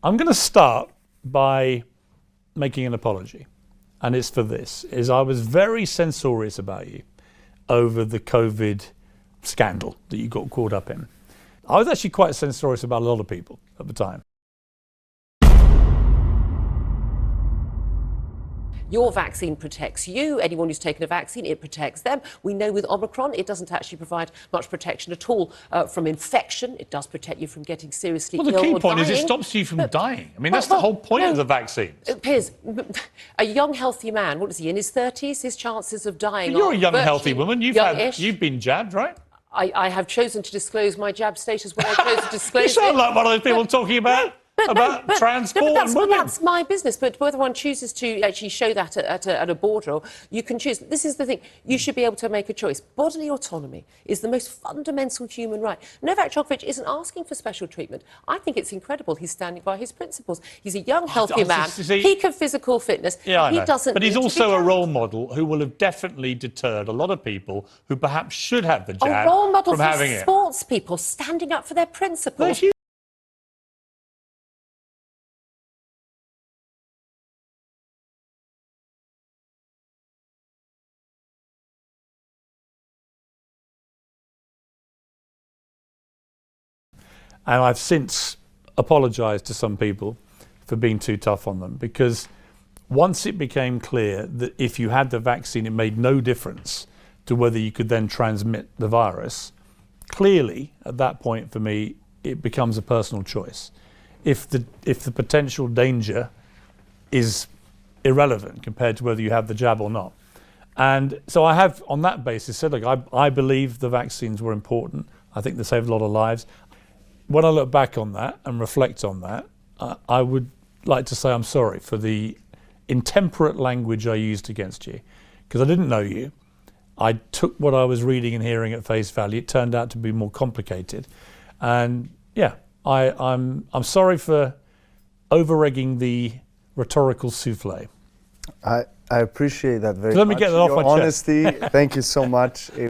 I'm going to start by making an apology, and it's for this. I was very censorious about you over the COVID scandal that you got caught up in. I was actually quite censorious about a lot of people at the time. Your vaccine protects you. Anyone who's taken a vaccine, it protects them. We know with Omicron, it doesn't actually provide much protection at all from infection. It does protect you from getting seriously ill or dying. Well, the key point is it stops you from dying. I mean, that's the whole point of the vaccine. Piers, a young, healthy man, what is he, in his 30s? His chances of dying But you're are a young, healthy woman. You've been jabbed, right? I have chosen to disclose my jab status when I chose to disclose You sound it. like one of those people talking about transport and women. That's my business. But whether one chooses to actually show that at a board, or you can choose. This is the thing. You should be able to make a choice. Bodily autonomy is the most fundamental human right. Novak Djokovic isn't asking for special treatment. I think it's incredible he's standing by his principles. He's a young, healthy man, peak of physical fitness. Yeah, I know. He doesn't. But he's also a role model who will have definitely deterred a lot of people who perhaps should have the jab a role model from for having it. Sports people standing up for their principles. And I've since apologised to some people for being too tough on them, because once it became clear that if you had the vaccine, it made no difference to whether you could then transmit the virus, clearly at that point for me, it becomes a personal choice. If the potential danger is irrelevant compared to whether you have the jab or not. And so I have, on that basis, said, look, I believe the vaccines were important. I think they saved a lot of lives. When I look back on that and reflect on that, I would like to say I'm sorry for the intemperate language I used against you, because I didn't know you. I took what I was reading and hearing at face value. It turned out to be more complicated. And yeah, I'm sorry for over-egging the rhetorical souffle. I appreciate that very much. Let me get that off my chest. Honesty, thank you so much.